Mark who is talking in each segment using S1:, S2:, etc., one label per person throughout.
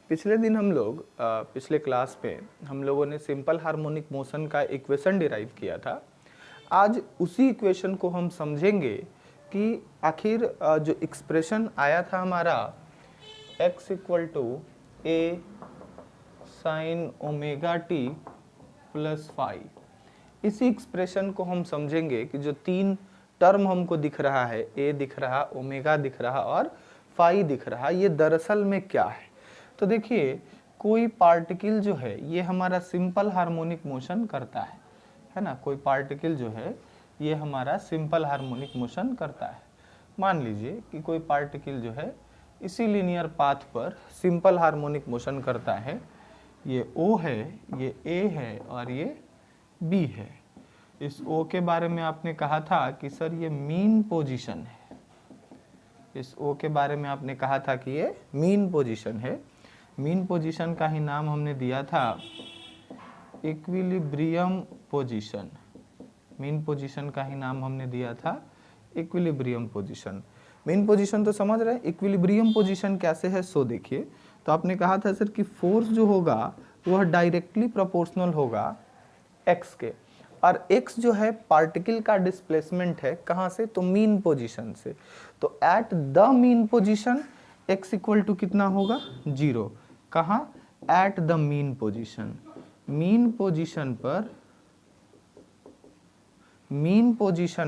S1: पिछले दिन हम लोग पिछले क्लास में हम लोगों ने सिंपल हार्मोनिक मोशन का इक्वेशन डिराइव किया था। आज उसी इक्वेशन को हम समझेंगे कि आखिर जो एक्सप्रेशन आया था हमारा x equal to a sine omega T plus phi, इसी एक्सप्रेशन को हम समझेंगे कि जो तीन टर्म हमको दिख रहा है, ए दिख रहा, ओमेगा दिख रहा और फाई दिख रहा, ये दरअसल में क्या है। तो देखिए, कोई पार्टिकल जो है ये हमारा सिंपल हार्मोनिक मोशन करता है ना। कोई पार्टिकल जो है ये हमारा सिंपल हार्मोनिक मोशन करता है। मान लीजिए कि कोई पार्टिकल जो है इसी लीनियर पाथ पर सिंपल हार्मोनिक मोशन करता है। ये O है, ये A है और ये B है। इस O के बारे में आपने कहा था कि सर ये मीन पोजीशन है। इस O के बारे में आपने कहा था कि ये मीन पोजीशन है। मीन पोजीशन का ही नाम हमने दिया था इक्विलिब्रियम पोजीशन। मीन पोजीशन का ही नाम हमने दिया था इक्विलिब्रियम पोजीशन। मीन पोजीशन तो समझ रहे हैं, इक्विलिब्रियम पोजीशन कैसे है सो देखिए। तो आपने कहा था सर कि फोर्स जो होगा वह डायरेक्टली प्रोपोर्शनल होगा x के, और x जो है पार्टिकल का डिस्प्लेसमेंट है कहाँ से, तो मीन पोजीशन से। तो at the mean position x equal to कितना होगा, 0। कहाँ, at the mean position. Mean position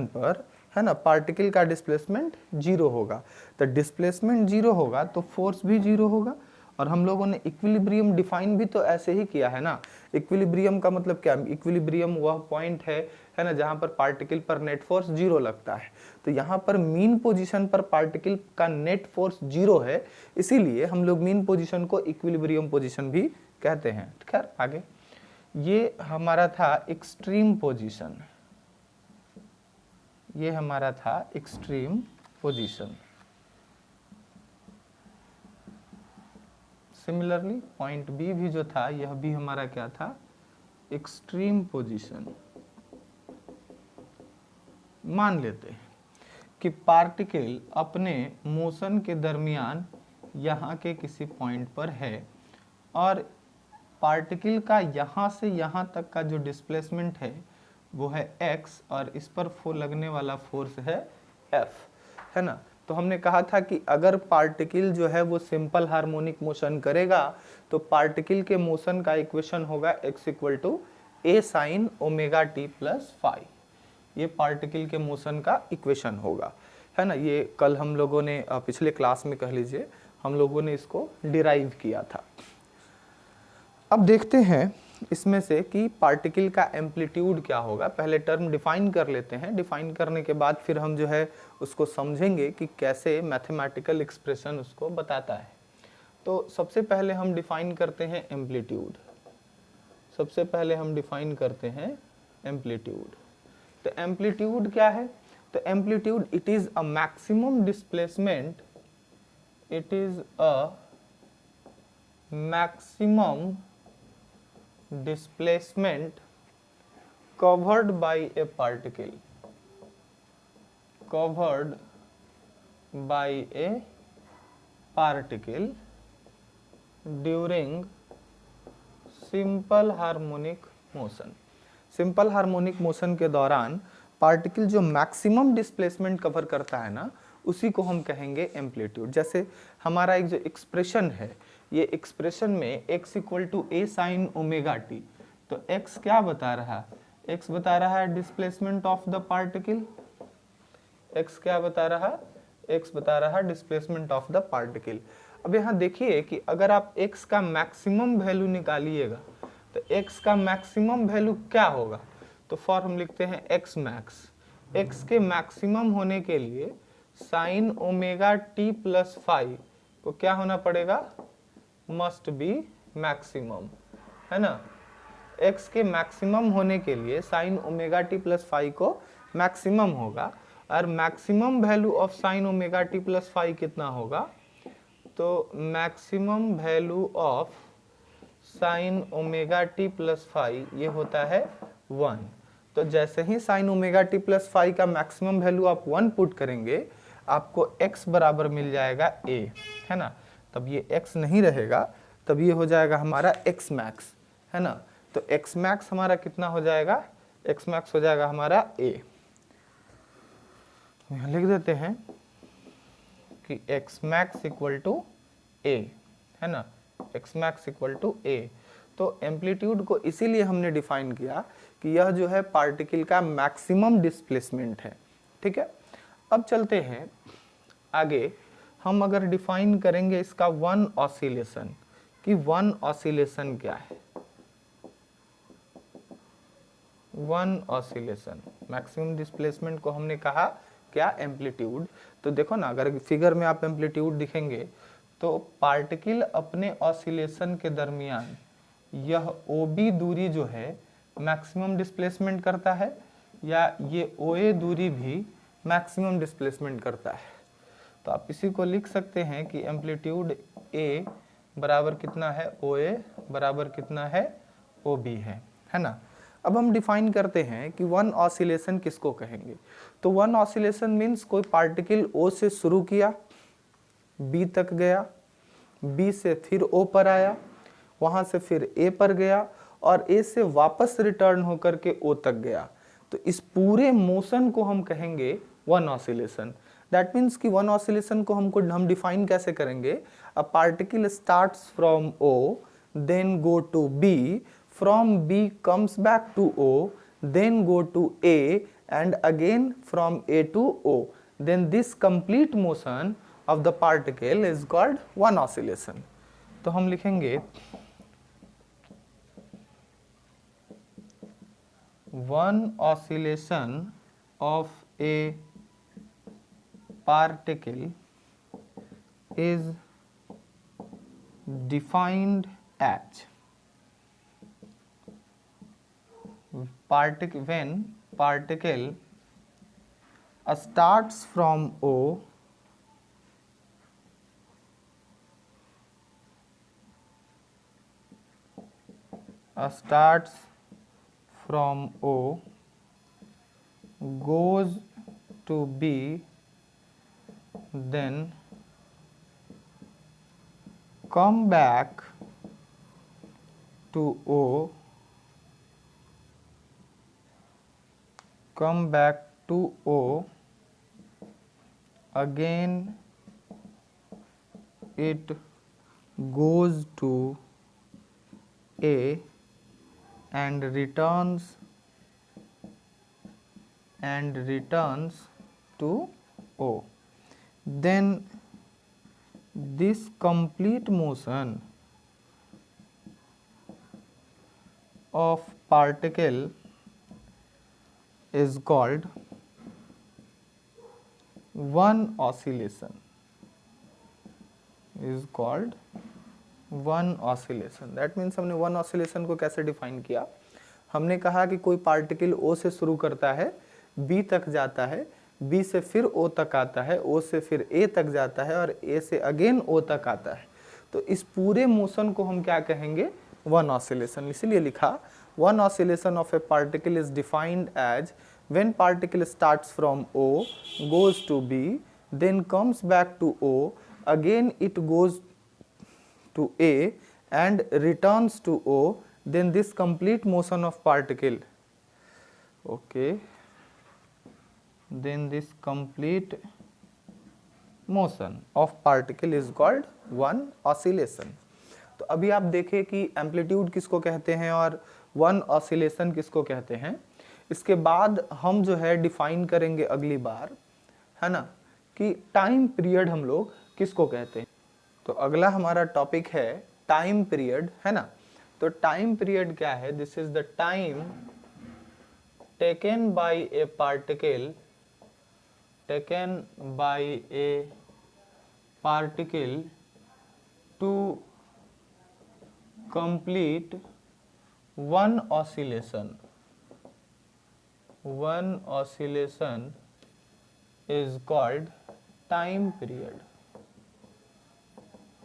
S1: पर है ना पार्टिकल का डिस्प्लेसमेंट 0 होगा। तो डिस्प्लेसमेंट 0 होगा तो फोर्स भी 0 होगा। और हम लोगों ने इक्विलिब्रियम डिफाइन भी तो ऐसे ही किया है ना। इक्विलिब्रियम का मतलब क्या, इक्विलिब्रियम वह पॉइंट है ना जहां पर पार्टिकल पर नेट फोर्स 0 लगता है। तो यहाँ पर मीन पोजीशन पर पार्टिकल का नेट फोर्स 0 है, इसीलिए हम लोग मीन पोजीशन को इक्विलिब्रियम पोजीशन भी कहते हैं। खैर आगे, ये हमारा था एक्सट्रीम पोजीशन। ये हमारा था extreme position. Similarly point B भी जो था यह भी हमारा क्या था, एक्सट्रीम पोजीशन। मान लेते हैं कि पार्टिकल अपने मोशन के दरमियान यहाँ के किसी पॉइंट पर है और पार्टिकल का यहाँ से यहाँ तक का जो डिस्प्लेसमेंट है वो है x और इस पर लगने वाला फोर्स है F, है ना। तो हमने कहा था कि अगर पार्टिकल जो है वो सिंपल हार्मोनिक मोशन करेगा तो पार्टिकल के मोशन का इक्वेशन होगा x equal to a sine omega T plus phi. ये पार्टिकल के मोशन का इक्वेशन होगा, है ना। ये कल हम लोगों ने पिछले क्लास में कह लीजिए हम लोगों ने इसको डिराइव किया था। अब देखते हैं इसमें से कि पार्टिकल का एम्पलीट्यूड क्या होगा। पहले टर्म डिफाइन कर लेते हैं, डिफाइन करने के बाद फिर हम जो है उसको समझेंगे कि कैसे मैथमेटिकल एक्सप्रेशन उसको बताता है। तो सबसे पहले हम डिफाइन करते हैं एम्पलीट्यूड। सबसे पहले हम डिफाइन करते हैं एम्पलीट्यूड। तो एम्पलीट्यूड क्या है, तो amplitude it is a maximum displacement, it is a maximum displacement covered by a particle, covered by a particle during simple harmonic motion। Simple harmonic motion के दौरान पार्टिकल जो मैक्सिमम डिस्प्लेसमेंट कवर करता है ना, उसी को हम कहेंगे एम्पलीट्यूड। जैसे हमारा एक जो एक्सप्रेशन है, ये एक्सप्रेशन में x equal to a sine omega t, तो x क्या बता रहा है, x बता रहा है displacement of the particle. x क्या बता रहा है, x बता रहा है डिस्प्लेसमेंट ऑफ द पार्टिकल। अब यहाँ देखिए कि अगर आप x का मैक्सिमम वैल्यू निकालिएगा तो x का मैक्सिमम वैल्यू क्या होगा, तो फॉर हम लिखते हैं x मैक्स। x के मैक्सिमम होने के लिए sine omega T plus phi को क्या होना पड़ेगा, मस्ट बी मैक्सिमम, है ना। x के मैक्सिमम होने के लिए sine omega T plus phi को मैक्सिमम होगा, और maximum value of sine omega T plus phi कितना होगा, तो maximum value of sine omega T plus phi ये होता है 1। तो जैसे ही sine omega T plus phi का मैक्सिमम वैल्यू आप 1 पुट करेंगे, आपको x बराबर मिल जाएगा a, है ना। तब ये x नहीं रहेगा तब ये हो जाएगा हमारा x मैक्स, है ना। तो x मैक्स हमारा कितना हो जाएगा, x मैक्स हो जाएगा हमारा a। यहाँ लिख देते हैं कि x max equal to a, है ना, x max equal to a। तो एम्पलीट्यूड को इसीलिए हमने डिफाइन किया कि यह जो है पार्टिकल का मैक्सिमम डिस्प्लेसमेंट है, ठीक है। अब चलते हैं आगे, हम अगर डिफाइन करेंगे इसका वन ऑसिलेशन, कि वन ऑसिलेशन क्या है। वन ऑसिलेशन, मैक्सिमम डिस्प्लेसमेंट को हमने कहा क्या, एम्पलीट्यूड। तो देखो ना, अगर फिगर में आप एम्पलीट्यूड दिखेंगे तो पार्टिकल अपने ऑसिलेशन के दरमियान यह OB दूरी जो है मैक्सिमम डिस्प्लेसमेंट करता है, या ये OA दूरी भी मैक्सिमम डिस्प्लेसमेंट करता है। तो आप इसी को लिख सकते हैं कि एम्पलीट्यूड A बराबर कितना है, OA बराबर कितना है, OB है ना। अब हम डिफाइन करते हैं कि वन ऑसिलेशन किसको कहेंगे। तो वन ऑसिलेशन मीन्स कोई पार्टिकल O से शुरू किया, B तक गया, B से फिर O पर आया, वहां से फिर A पर गया, और A से वापस रिटर्न होकर के O तक गया। तो इस पूरे मोशन को हम कहेंगे वन ऑसिलेशन। दैट मीन्स कि वन ऑसिलेशन को हम डिफाइन कैसे करेंगे, a particle starts from O, then go to B, from B comes back to O, then go to A, and again from A to O. Then this complete motion of the particle is called one oscillation. तो हम लिखेंगे one oscillation of a particle is defined as when particle starts from O, goes to B, then come back to O, again it goes to A and returns to O. Then this complete motion of particle is called one oscillation, that means हमने one oscillation को कैसे define किया, हमने कहा कि कोई particle O से शुरू करता है, B तक जाता है, B से फिर O तक आता है, O से फिर A तक जाता है, और A से अगेन O तक आता है। तो इस पूरे मोशन को हम क्या कहेंगे, वन ऑसिलेशन। इसीलिए लिखा one oscillation of a particle is defined as when particle starts from O, goes to B, then comes back to O, again it goes to A and returns to O, then this complete motion of particle, okay, then this complete motion of particle is called one oscillation. तो अभी आप देखें कि amplitude किसको कहते हैं और one oscillation किसको कहते हैं। इसके बाद हम जो है डिफाइन करेंगे अगली बार, है ना, कि टाइम पीरियड हम लोग किसको कहते हैं। तो अगला हमारा टॉपिक है टाइम पीरियड, है ना। तो टाइम पीरियड क्या है, this is the time taken by a particle to complete one oscillation is called time period,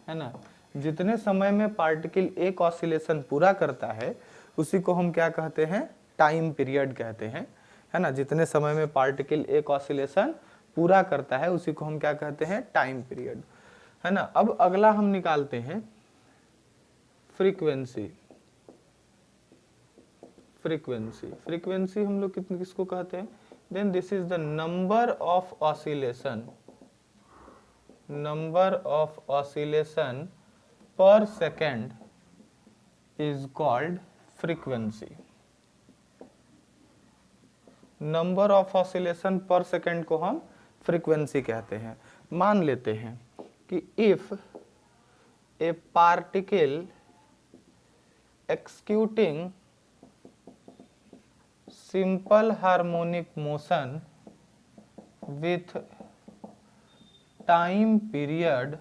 S1: है ना। जितने समय में पार्टिकल एक ऑसिलेशन पूरा करता है उसी को हम क्या कहते हैं, टाइम पीरियड कहते हैं, है ना। जितने समय में पार्टिकल एक ऑसिलेशन पूरा करता है उसी को हम क्या कहते हैं, टाइम पीरियड, है ना। अब अगला हम निकालते हैं फ्रीक्वेंसी, फ्रीक्वेंसी हम लोग किसको कहते हैं? Then this is the number of oscillation per second is called frequency. Number of oscillation per second को हम फ्रीक्वेंसी कहते हैं। मान लेते हैं कि if a particle executing simple harmonic motion with time period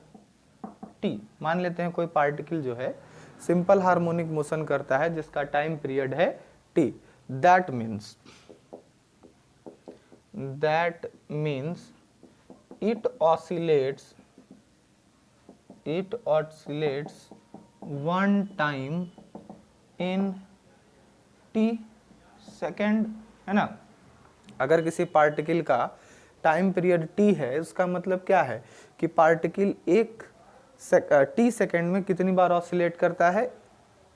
S1: t, मान लेते हैं कोई पार्टिकल जो है सिंपल हार्मोनिक मोशन करता है जिसका टाइम पीरियड है T, that means it oscillates one time in t second, है ना। अगर किसी पार्टिकल का टाइम पीरियड t है, इसका मतलब क्या है कि पार्टिकल t सेकेंड में कितनी बार ऑसिलेट करता है?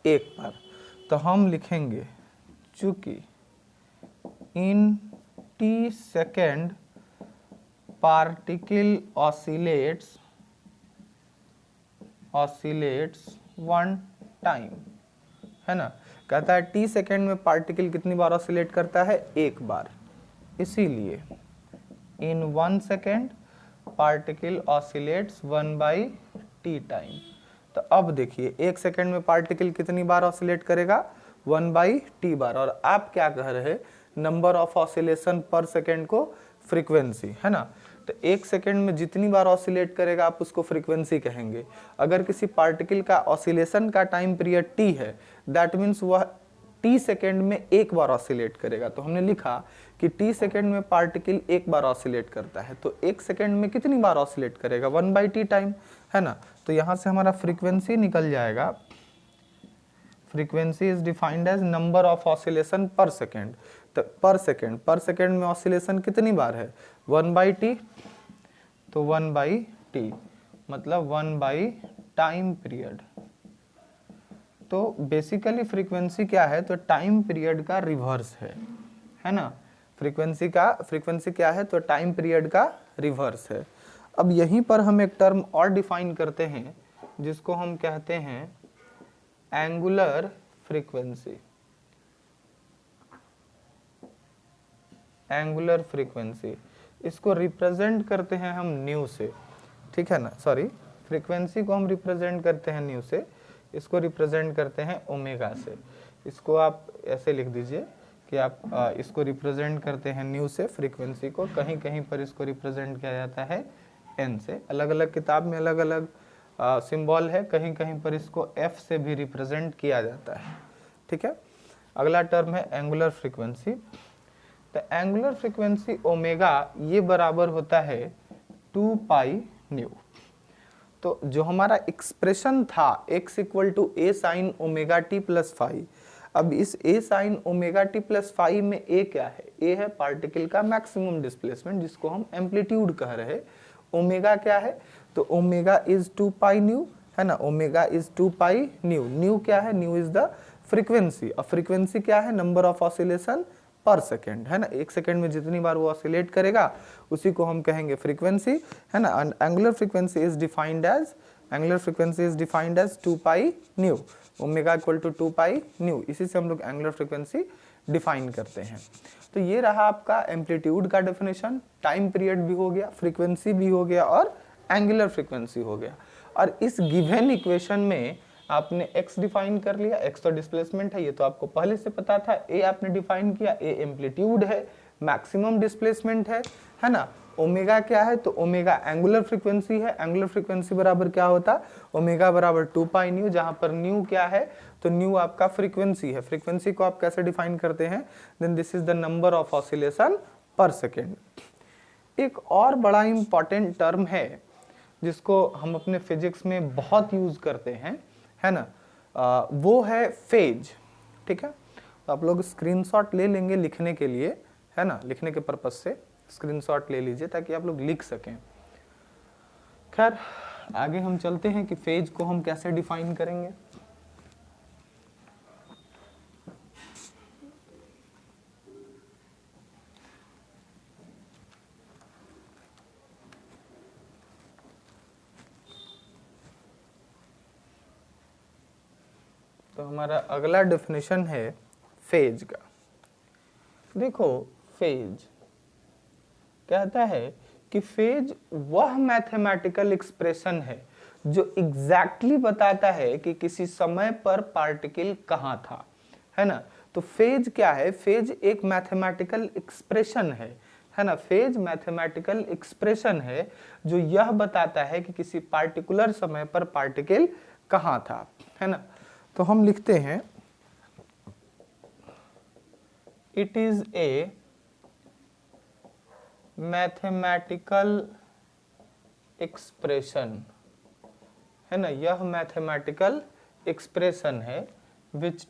S1: एक बार। तो हम लिखेंगे चूंकि इन t second particle oscillates one time, है ना। कहता है टी सेकेंड में पार्टिकल कितनी बार ऑसिलेट करता है? एक बार। इसीलिए इन 1 second particle oscillates 1/t time. तो अब देखिए 1 सेकेंड में पार्टिकल कितनी बार ऑसिलेट करेगा? 1/t बार। और आप क्या कह रहे हैं? Number of oscillation per second को फ्रीक्वेंसी, है ना। तो 1 सेकेंड में जितनी बार ऑसिलेट करेगा आप उसको फ्रीक्वेंसी कहेंगे। अगर किसी पार्टिकल का ऑसिलेशन का टाइम पीरियड t है, दैट मीन्स वह t सेकेंड में एक बार ऑसिलेट करेगा। तो हमने लिखा कि t सेकेंड में पार्टिकल एक बार ऑसिलेट करता है, तो 1 सेकेंड में कितनी बार ऑसिलेट करेगा? 1/t टाइम, है ना। तो यहाँ से हमारा फ्रीक्वेंसी निकल जाएगा। Frequency is defined as number of oscillation per second. तो पर सेकेंड में ऑसिलेशन कितनी बार है? 1/t। तो 1/t मतलब 1 टाइम पीरियड। तो बेसिकली फ्रीक्वेंसी क्या है? तो टाइम पीरियड का रिवर्स है ना। फ्रीक्वेंसी क्या है? तो टाइम पीरियड का रिवर्स है। अब यहीं पर हम एक टर्म और डिफाइन करते हैं जिसको हम कहते हैं एंगुलर फ्रीक्वेंसी। एंगुलर फ्रीक्वेंसी, इसको रिप्रेजेंट करते हैं हम न्यू से, ठीक है ना। सॉरी, फ्रीक्वेंसी को हम रिप्रेजेंट करते हैं न्यू से, इसको रिप्रेजेंट करते हैं ओमेगा से। इसको आप ऐसे लिख दीजिए कि आप इसको रिप्रेजेंट करते हैं न्यू से फ्रीक्वेंसी को, कहीं कहीं पर इसको रिप्रेजेंट किया जाता है एन से। अलग अलग किताब में अलग अलग सिंबल है, कहीं कहीं पर इसको एफ से भी रिप्रेजेंट किया जाता है, ठीक है। अगला टर्म है एंगुलर फ्रीक्वेंसी। तो एंगुलर फ्रीक्वेंसी ओमेगा ये बराबर होता है 2 पाई न्यू। तो जो हमारा एक्सप्रेशन था x equal to a sine omega T plus five, अब इस a sine omega T plus five में a क्या है? a है पार्टिकल का मैक्सिमम डिस्प्लेसमेंट जिसको हम एम्पलीट्यूड कह रहे हैं। ओमेगा क्या है? तो ओमेगा इज 2 पाई न्यू, है ना। Omega is 2 pi new. New क्या है? New is the frequency. और फ्रीक्वेंसी क्या है? Number of oscillation per second, है ना। 1 सेकेंड में जितनी बार वो ऑसिलेट करेगा उसी को हम कहेंगे फ्रीक्वेंसी, है ना। And angular frequency is defined as 2 pi nu. Omega equal to 2 pi nu, इसी से हम लोग एंगुलर फ्रीक्वेंसी डिफाइन करते हैं। तो ये रहा आपका एम्पलीट्यूड का डेफिनेशन। टाइम पीरियड भी हो गया, फ्रीक्वेंसी भी हो गया और एंगुलर फ्रीक्वेंसी हो गया। और इस गिवन इक्वेशन में आपने x डिफाइन कर लिया, x तो डिस्प्लेसमेंट है, ये तो आपको पहले से पता था। a आपने डिफाइन किया, a एम्पलीट्यूड है, मैक्सिमम डिस्प्लेसमेंट है ना। ओमेगा क्या है? तो ओमेगा एंगुलर फ्रीक्वेंसी है। एंगुलर फ्रीक्वेंसी बराबर क्या होता? ओमेगा बराबर 2 पाई न्यू, जहां पर न्यू क्या है? तो न्यू आपका फ्रीक्वेंसी है। फ्रीक्वेंसी को आप कैसे डिफाइन करते हैं? Then this is the number of oscillation per second. एक और बड़ा इंपॉर्टेंट टर्म है जिसको हम अपने फिजिक्स में बहुत यूज करते हैं, है ना। वो है फेज, ठीक है। तो आप लोग स्क्रीनशॉट ले लेंगे लिखने के लिए, है ना। लिखने के पर्पज से स्क्रीनशॉट ले लीजिए ताकि आप लोग लिख सकें। खैर आगे हम चलते हैं कि फेज को हम कैसे डिफाइन करेंगे। तो हमारा अगला डेफिनेशन है फेज का। देखो फेज कहता है कि फेज वह मैथमेटिकल एक्सप्रेशन है जो एग्जैक्टली बताता है कि किसी समय पर पार्टिकल कहाँ था, है ना। तो फेज क्या है? फेज एक मैथमेटिकल एक्सप्रेशन है ना। फेज मैथमेटिकल एक्सप्रेशन है जो यह बताता है कि किसी पार्टिकुलर समय पर पार्टिकल कहाँ था, है ना। तो हम लिखते हैं it is a mathematical expression, है ना। यह मैथमेटिकल एक्सप्रेशन है which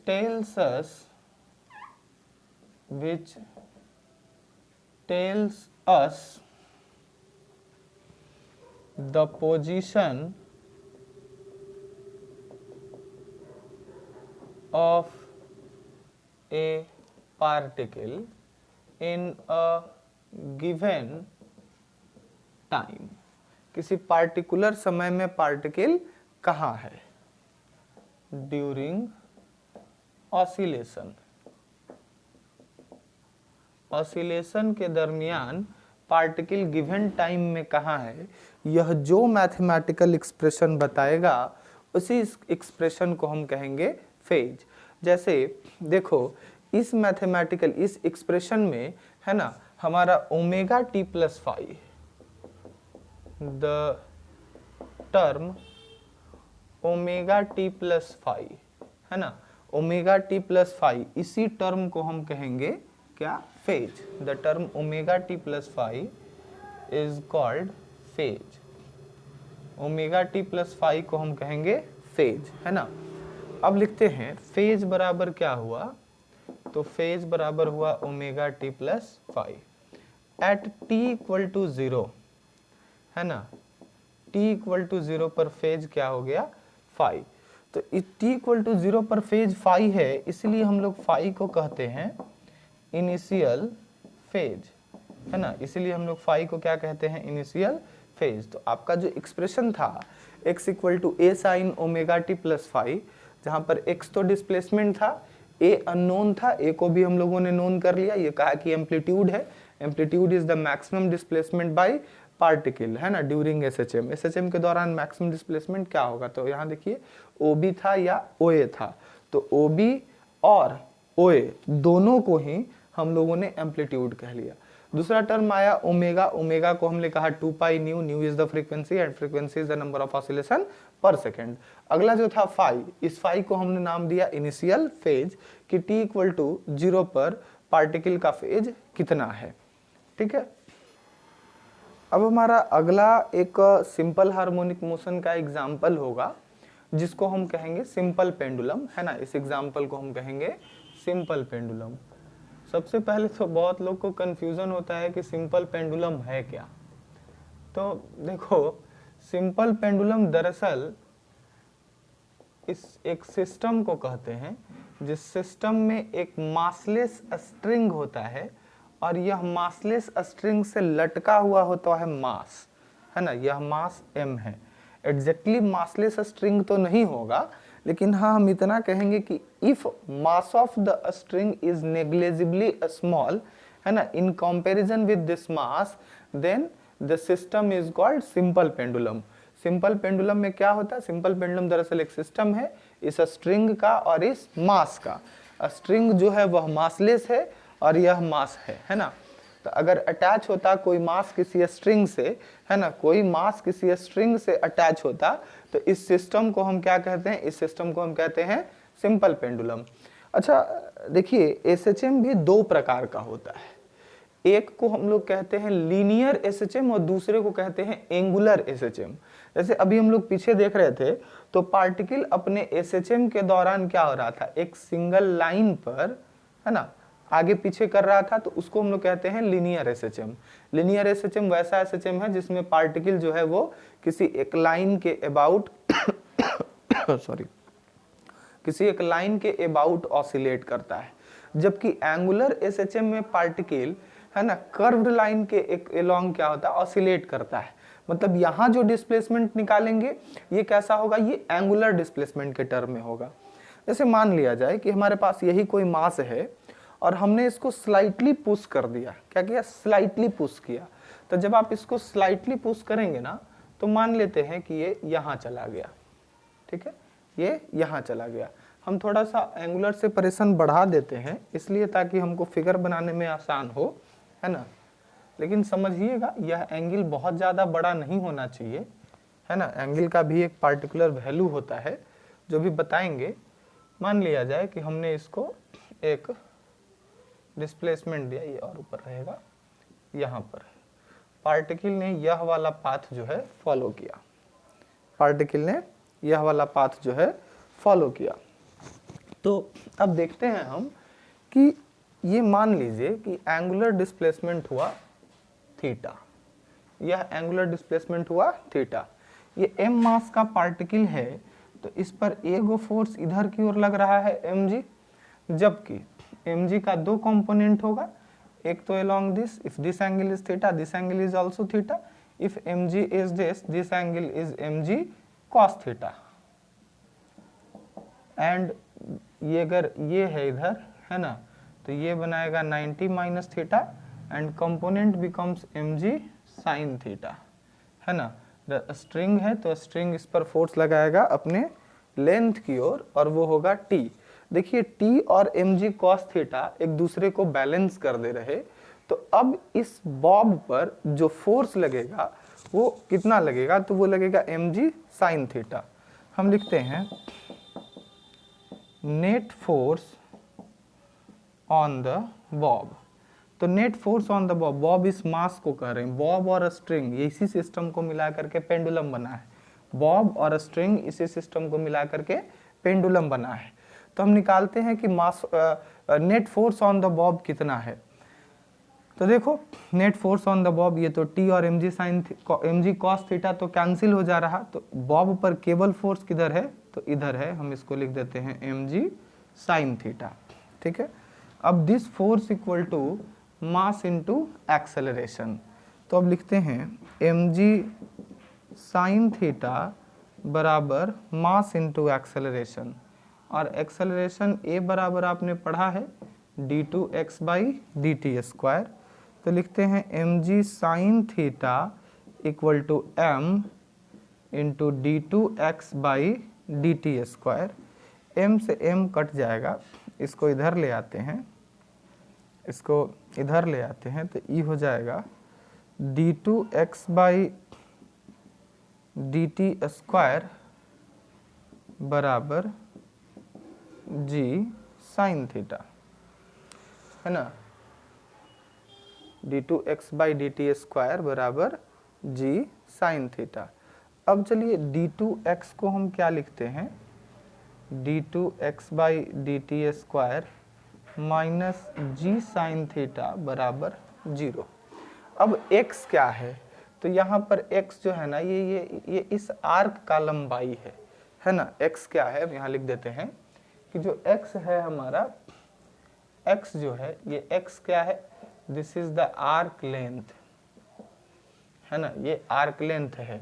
S1: tells us the position of a particle in a given time। किसी पार्टिकुलर समय में पार्टिकल कहाँ है? ड्यूरिंग ऑसिलेशन, ऑसिलेशन के दरमियान पार्टिकल गिवन टाइम में कहाँ है, यह जो मैथमेटिकल एक्सप्रेशन बताएगा उसी एक्सप्रेशन को हम कहेंगे फेज। जैसे देखो इस मैथमेटिकल इस एक्सप्रेशन में, है ना, हमारा omega T plus five, the term omega T plus five, है ना, ओमेगा टी प्लस फाइव, इसी टर्म को हम कहेंगे क्या? Phase. The term omega T plus five is called phase. Omega T plus five को हम कहेंगे फेज, है ना। अब लिखते हैं फेज बराबर क्या हुआ? तो फेज बराबर हुआ omega T plus five at t equal to zero, है ना। टी इक्वल टू जीरो पर फेज क्या हो गया? फाइव। तो टी इक्वल टू जीरो पर फेज फाइव है, इसलिए हम लोग फाइव को कहते हैं इनिशियल फेज, है ना। इसलिए हम लोग फाइव को क्या कहते हैं? Initial phase. तो आपका जो एक्सप्रेशन था x equal to a sine omega T plus five, जहाँ पर x तो डिस्प्लेसमेंट था, a अननोन था, a को भी हम लोगों ने नोन कर लिया। ये कहा कि एम्पलीट्यूड है, amplitude is the maximum displacement bye particle, है ना, ड्यूरिंग एसएचएम। एसएचएम के दौरान मैक्सिमम डिस्प्लेसमेंट क्या होगा? तो यहाँ देखिए ओबी था या ओए था, तो ओबी और ओए दोनों को ही हम लोगों ने एम्पलीट्यूड कह लिया। दूसरा टर्म आया ओमेगा, ओमेगा को हमने कहा 2 pi new, new is the frequency and frequency is the number of oscillation per second. अगला जो था फाइव, इस फाइव को हमने नाम दिया इनिशियल फेज कि टी इक्वल टू जीरो पर पार्टिकल का फेज कितना है, ठीक है। अब हमारा अगला एक सिंपल हार्मोनिक मोशन का एग्जाम्पल होगा जिसको हम कहेंगे सिंपल पेंडुलम, है ना। इस एग्जाम्पल को हम कहेंगे सिंपल पेंडुलम। सबसे पहले तो बहुत लोग को कंफ्यूजन होता है कि सिंपल पेंडुलम है क्या। तो देखो सिंपल पेंडुलम दरअसल इस एक सिस्टम को कहते हैं जिस सिस्टम में एक मासलेस स्ट्रिंग होता है और यह मासलेस स्ट्रिंग से लटका हुआ होता है मास, है ना। यह मास m है। एग्जैक्टली मासलेस स्ट्रिंग तो नहीं होगा, लेकिन हाँ हम इतना कहेंगे कि if mass of the string is negligibly small, है ना, in comparison with this mass, then the system is called simple pendulum. Simple pendulum में क्या होता है? सिंपल पेंडुलम दरअसल एक सिस्टम है इस स्ट्रिंग का और इस मास का। स्ट्रिंग जो है वह मासलेस है और यह मास है ना। तो अगर अटैच होता कोई मास किसी स्ट्रिंग से, है ना, कोई मास किसी स्ट्रिंग से अटैच होता, तो इस सिस्टम को हम क्या कहते हैं? इस सिस्टम को हम कहते हैं सिंपल पेंडुलम। अच्छा देखिए एसएचएम भी दो प्रकार का होता है। एक को हम लोग कहते हैं लीनियर एसएचएम और दूसरे को कहते हैं एंगुलर एसएचएम। जैसे अभी हम लोग पीछे देख रहे थे तो पार्टिकल अपने एसएचएम के दौरान क्या हो रहा था? एक सिंगल लाइन पर, है ना, आगे पीछे कर रहा था, तो उसको हम लोग कहते हैं लीनियर एसएचएम। लीनियर एसएचएम वैसा एसएचएम है जिसमें पार्टिकल जो है वो किसी एक लाइन के अबाउट सॉरी किसी एक लाइन के अबाउट ऑसिलेट करता है। जबकि एंगुलर एसएचएम में पार्टिकल, है ना, कर्व्ड लाइन के एक अलोंग क्या होता है? ऑसिलेट करता है। मतलब यहाँ जो डिस्प्लेसमेंट निकालेंगे ये कैसा होगा? ये एंगुलर डिस्प्लेसमेंट के टर्म में होगा। जैसे मान लिया जाए कि हमारे पास यही कोई मास है और हमने इसको स्लाइटली पुश कर दिया। क्या किया? स्लाइटली पुश किया। तो जब आप इसको स्लाइटली पुश करेंगे ना, तो मान लेते हैं कि ये यहाँ चला गया, ठीक है, ये यहाँ चला गया। हम थोड़ा सा एंगुलर सेपरेशन बढ़ा देते हैं इसलिए ताकि हमको फिगर बनाने में आसान हो, है ना। लेकिन समझिएगा यह एंगल बहुत ज़्यादा बड़ा नहीं होना चाहिए, है ना। एंगल का भी एक पार्टिकुलर वैल्यू होता है जो भी बताएंगे। मान लिया जाए कि हमने इसको एक डिस्प्लेसमेंट दिया, ये और ऊपर रहेगा, यहाँ पर पार्टिकल ने यह वाला पाथ जो है फॉलो किया, पार्टिकल ने यह वाला पाथ जो है फॉलो किया। तो अब देखते हैं हम कि ये मान लीजिए कि एंगुलर डिस्प्लेसमेंट हुआ थीटा, यह एंगुलर डिस्प्लेसमेंट हुआ थीटा। ये m मास का पार्टिकल है तो इस पर एगो फोर्स इधर की ओर लग रहा है mg, जबकि mg का दो कंपोनेंट होगा, एक तो along this, if this angle is theta, this angle is also theta, if mg is this angle is mg cos theta, and ये अगर ये है इधर, है ना, तो ये बनाएगा 90 minus theta and component becomes mg sin theta, है ना। स्ट्रिंग है तो स्ट्रिंग इस पर फोर्स लगाएगा अपने लेंथ की ओर और वो होगा t। देखिए t और mg cos थीटा एक दूसरे को बैलेंस कर दे रहे, तो अब इस बॉब पर जो फोर्स लगेगा वो कितना लगेगा? तो वो लगेगा mg sin थीटा। हम लिखते हैं net force on the bob. तो net force on the bob, bob इस मास को कह रहे हैं, बॉब और स्ट्रिंग ये इसी सिस्टम को मिला करके पेंडुलम बना है, बॉब और स्ट्रिंग इसी सिस्टम को मिला करके पेंडुलम बना है। तो हम निकालते हैं कि mass net force on the bob कितना है। तो देखो net force on the bob, ये तो t और mg sin mg cos theta तो कैंसिल हो जा रहा, तो बॉब पर केवल फोर्स किधर है? तो इधर है, हम इसको लिख देते हैं mg sin थीटा, ठीक है। अब this force equal to mass into acceleration, तो अब लिखते हैं mg sin थीटा बराबर मास इनटू एक्सेलरेशन, और एक्सेलरेशन a बराबर आपने पढ़ा है d2x by D T square. तो लिखते हैं mg sin theta equal to m into d2x by D T square. m से m कट जाएगा, इसको इधर ले आते हैं, इसको इधर ले आते हैं, तो e हो जाएगा d2x by D T square बराबर g sin थीटा, है ना। d2x by D T square बराबर g sin थीटा। अब चलिए d2x को हम क्या लिखते हैं? d2x by D T square minus g sin theta बराबर 0। अब x क्या है? तो यहाँ पर x जो है ना, ये इस आर्क का लंबाई है ना। x क्या है? अब यहाँ लिख देते हैं कि जो x है हमारा, x जो है ये x क्या है? This is the arc length, है ना, ये आर्क लेंथ है।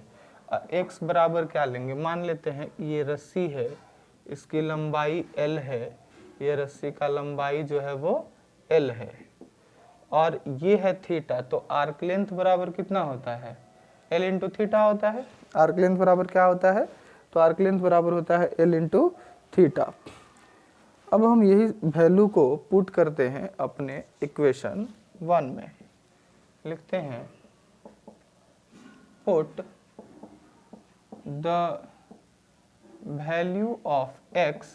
S1: x बराबर क्या लेंगे? मान लेते हैं ये रस्सी है, इसकी लंबाई l है, ये रस्सी का लंबाई जो है वो l है, और ये है थीटा। तो आर्क लेंथ बराबर कितना होता है? l इंटू थीटा होता है। आर्क लेंथ बराबर क्या होता है? तो आर्क लेंथ बराबर होता है l इंटू थीटा। अब हम यही वैल्यू को पुट करते हैं अपने इक्वेशन 1 में, लिखते हैं put the value of x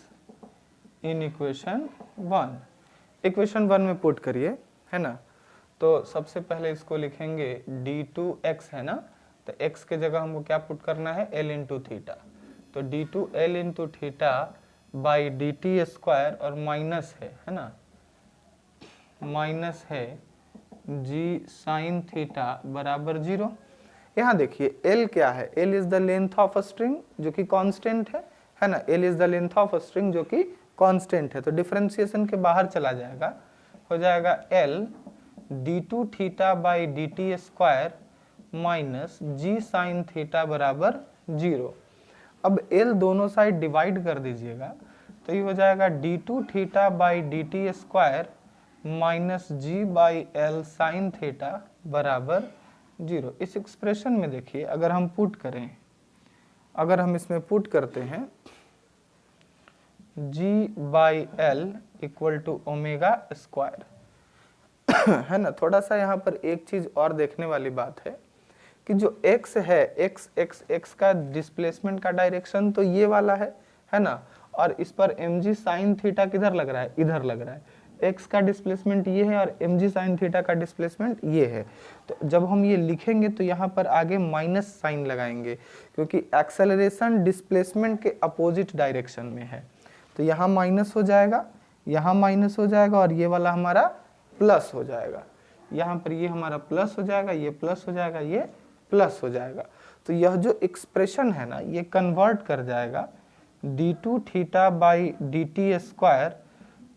S1: in equation 1। Equation 1 में पुट करिए, है ना। तो सबसे पहले इसको लिखेंगे d2x, है ना, तो x के जगह हमको क्या पुट करना है? l into theta. तो d2l into theta by D T square, और माइनस है ना, माइनस है g sin थीटा बराबर 0। यहाँ देखिए l क्या है? l is the length of a string जो कि कांस्टेंट है ना। l is the length of a string जो कि कांस्टेंट है, तो डिफरेंशिएशन के बाहर चला जाएगा, हो जाएगा l d2 theta by D T square minus g sin theta बराबर 0। अब l दोनों साइड डिवाइड कर दीजिएगा, तो ये हो जाएगा D two theta by D T square minus G by L sine theta बराबर 0। इस एक्सप्रेशन में देखिए अगर हम पुट करें, अगर हम इसमें पुट करते हैं g by L equal to omega square है ना। थोड़ा सा यहाँ पर एक चीज और देखने वाली बात है कि जो x है, x का डिस्प्लेसमेंट का डायरेक्शन तो ये वाला है ना, और इस पर mg साइन थीटा किधर लग रहा है, इधर लग रहा है। x का डिस्प्लेसमेंट ये है और mg साइन थीटा का डिस्प्लेसमेंट ये है। तो जब हम ये लिखेंगे तो यहाँ पर आगे माइनस साइन लगाएंगे क्योंकि एक्सेलरेशन डिस्प्लेसमेंट के अपोजिट डायरेक्शन में है। तो यहाँ माइनस हो जाएगा, यहाँ माइनस हो जाएगा और ये वाला हमारा प्लस हो जाएगा। यहाँ पर ये हमारा प्लस हो जाएगा, ये प्लस हो जाएगा, ये प्लस हो जाएगा। तो यह जो एक्सप्रेशन है ना, ये कन्वर्ट कर जाएगा D two theta by D T square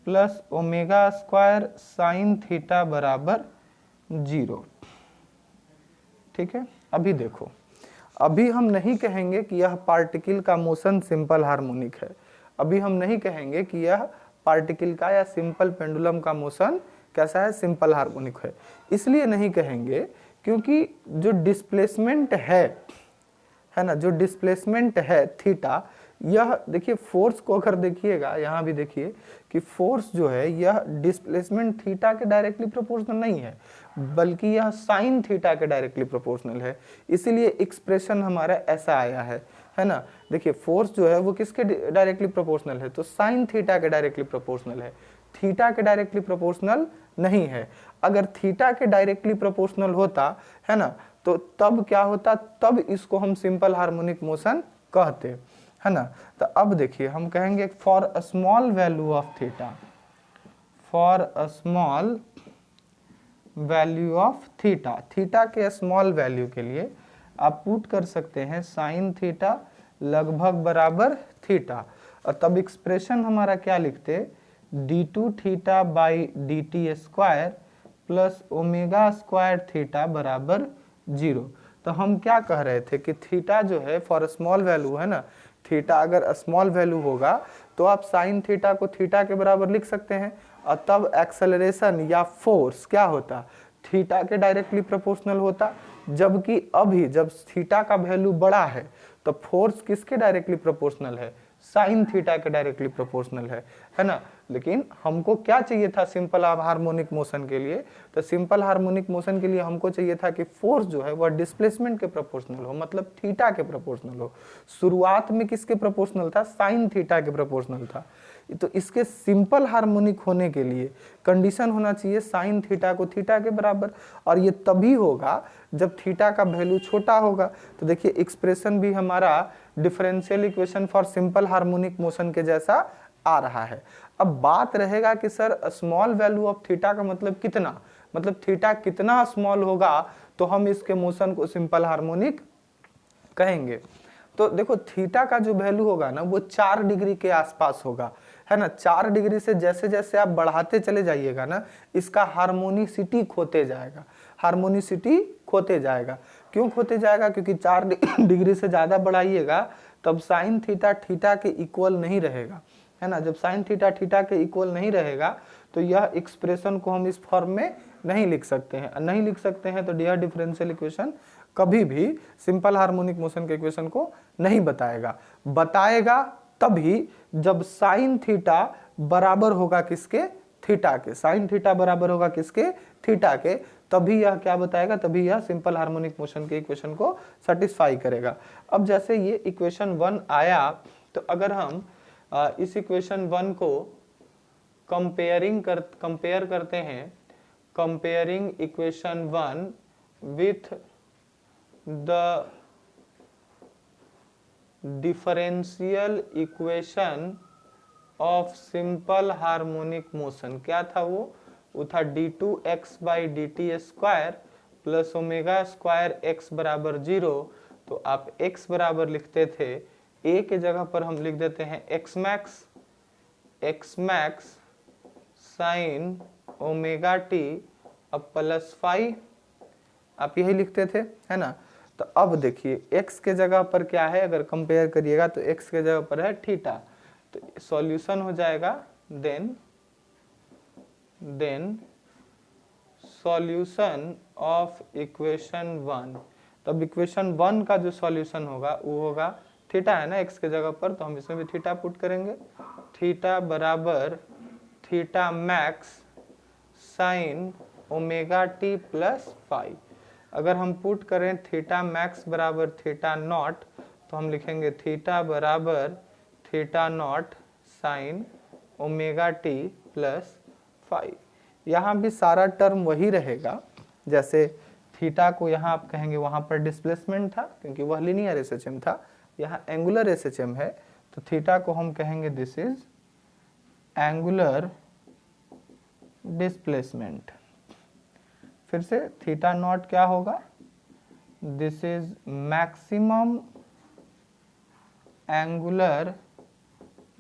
S1: plus omega square sine theta बराबर 0। ठीक है, अभी देखो, अभी हम नहीं कहेंगे कि यह पार्टिकल का मोशन सिंपल हार्मोनिक है। अभी हम नहीं कहेंगे कि यह पार्टिकल का या सिंपल पेंडुलम का मोशन कैसा है, सिंपल हार्मोनिक है। इसलिए नहीं कहेंगे क्योंकि जो डिस्प्लेसमेंट है ना, जो डिस्प्लेसमेंट है थीटा, यह देखिए फोर्स को अगर देखिएगा यहाँ भी देखिए कि फोर्स जो है यह डिस्प्लेसमेंट थीटा के डायरेक्टली प्रोपोर्शनल नहीं है, बल्कि यह साइन थीटा के डायरेक्टली प्रोपोर्शनल है। इसीलिए एक्सप्रेशन हमारा ऐसा आया है ना। देखिए फोर्स जो है वो किसके डायरेक्टली प्रोपोर्शनल है, तो साइन थीटा के डायरेक्टली प्रोपोर्शनल है, थीटा के डायरेक्टली प्रोपोर्शनल नहीं है। अगर थीटा के डायरेक्टली प्रोपोर्शनल होता है ना, तो तब क्या होता, तब इसको हम सिंपल हार्मोनिक मोशन कहते है ना। तो अब देखिए हम कहेंगे for a small value of theta, for a small value of theta, theta के स्मॉल वैल्यू के लिए आप पुट कर सकते हैं साइन थीटा लगभग बराबर थीटा, और तब एक्सप्रेशन हमारा क्या लिखते, D two theta by D T square plus omega square theta बराबर 0। तो हम क्या कह रहे थे कि थीटा जो है फॉर स्मॉल वैल्यू है ना, थीटा अगर स्मॉल वैल्यू होगा तो आप साइन थीटा को थीटा के बराबर लिख सकते हैं, और तब एक्सेलरेशन या फोर्स क्या होता, थीटा के डायरेक्टली प्रोपोर्शनल होता। जबकि अभी जब थीटा का वैल्यू बड़ा है तो फोर्स किसके डायरेक्टली प्रोपोर्शनल है, साइन थीटा के डायरेक्टली प्रोपोर्शनल है ना। लेकिन हमको क्या चाहिए था सिंपल हार्मोनिक मोशन के लिए, तो सिंपल हार्मोनिक मोशन के लिए हमको चाहिए था कि फोर्स जो है वह डिस्प्लेसमेंट के प्रोपोर्शनल हो, मतलब थीटा के प्रोपोर्शनल हो। शुरुआत में किसके प्रोपोर्शनल था, साइन थीटा के प्रोपोर्शनल था। तो इसके सिंपल हार्मोनिक होने के लिए कंडीशन होना चाहिए साइन थीटा को थीटा के बराबर, और ये तभी होगा जब थीटा का वैल्यू छोटा होगा। तो देखिए एक्सप्रेशन भी हमारा differential equation for simple harmonic motion के जैसा आ रहा है। अब बात रहेगा कि sir small value of theta का मतलब कितना, मतलब थीटा कितना स्मॉल होगा तो हम इसके मोशन को सिंपल हार्मोनिक कहेंगे। तो देखो थीटा का जो वैल्यू होगा ना वो 4 डिग्री के आसपास होगा, है ना। 4 डिग्री से जैसे जैसे आप बढ़ाते चले जाइएगा ना, इसका हार्मोनिसिटी खोते जाएगा, हार्मोनिसिटी खोते जाएगा। क्यों खोते जाएगा, क्योंकि 4 डिग्री से ज़्यादा बढ़ाइएगा तब साइन थीटा थीटा के इक्वल नहीं रहेगा, है ना। जब साइन थीटा थीटा के इक्वल नहीं रहेगा तो यह एक्सप्रेशन को हम इस फॉर्म में नहीं लिख सकते हैं, नहीं लिख सकते हैं तो यह डिफरेंशियल इक्वेशन कभी भी सिंपल हार्मोनिक मोशन के इक्वेशन को नहीं बताएगा। बताएगा तभी जब साइन थीटा बराबर होगा किसके, थीटा के। साइन थीटा बराबर होगा किसके, थीटा के, तभी यह क्या बताएगा, तभी यह सिंपल हार्मोनिक मोशन के इक्वेशन को सेटिस्फाई करेगा। अब जैसे ये इक्वेशन 1 आया, तो अगर हम इस इक्वेशन 1 को कंपेयर करते हैं, comparing equation 1 with the differential equation of simple harmonic motion, क्या था वो था d2x by D T square plus omega square x बराबर 0। तो आप x बराबर लिखते थे, a के जगह पर हम लिख देते हैं x max sine omega t अब प्लस 5, आप यही लिखते थे, है ना। तो अब देखिए x के जगह पर क्या है, अगर कंपेयर करिएगा तो x के जगह पर है थीटा, तो सॉल्यूशन हो जाएगा देन सॉल्यूशन ऑफ इक्वेशन 1। तब इक्वेशन 1 का जो सॉल्यूशन होगा वो होगा, थीटा है ना x के जगह पर, तो हम इसमें भी थीटा पुट करेंगे। थीटा बराबर theta max sine omega T plus phi. अगर हम पुट करें थीटा मैक्स बराबर थीटा नॉट, तो हम लिखेंगे थीटा बराबर theta nought sine omega T plus phi. यहाँ भी सारा टर्म वही रहेगा, जैसे थीटा को यहाँ आप कहेंगे वहाँ पर डिस्प्लेसमेंट था क्योंकि वह लीनियर एसएचएम था, यहाँ एंगुलर एसएचएम है, तो थीटा को हम कहेंगे दिस इज एंगुलर डिस्प्लेसमेंट। फिर से थीटा नॉट क्या होगा, this is maximum angular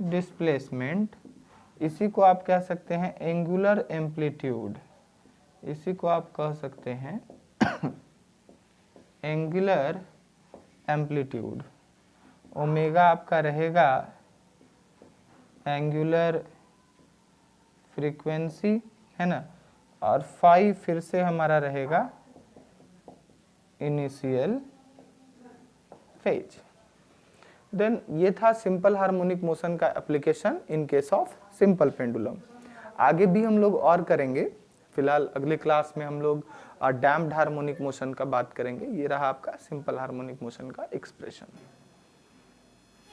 S1: displacement. इसी को आप कह सकते हैं एंगुलर एम्पलीट्यूड, इसी को आप कह सकते हैं एंगुलर एम्पलीट्यूड। ओमेगा आपका रहेगा एंगुलर फ्रीक्वेंसी, है ना, और फाई फिर से हमारा रहेगा इनिशियल फेज। देन ये था सिंपल हार्मोनिक मोशन का application in case of simple pendulum. आगे भी हम लोग और करेंगे, फिलहाल अगले क्लास में हम लोग डैम्प्ड हार्मोनिक मोशन का बात करेंगे। ये रहा आपका सिंपल हार्मोनिक मोशन का एक्सप्रेशन।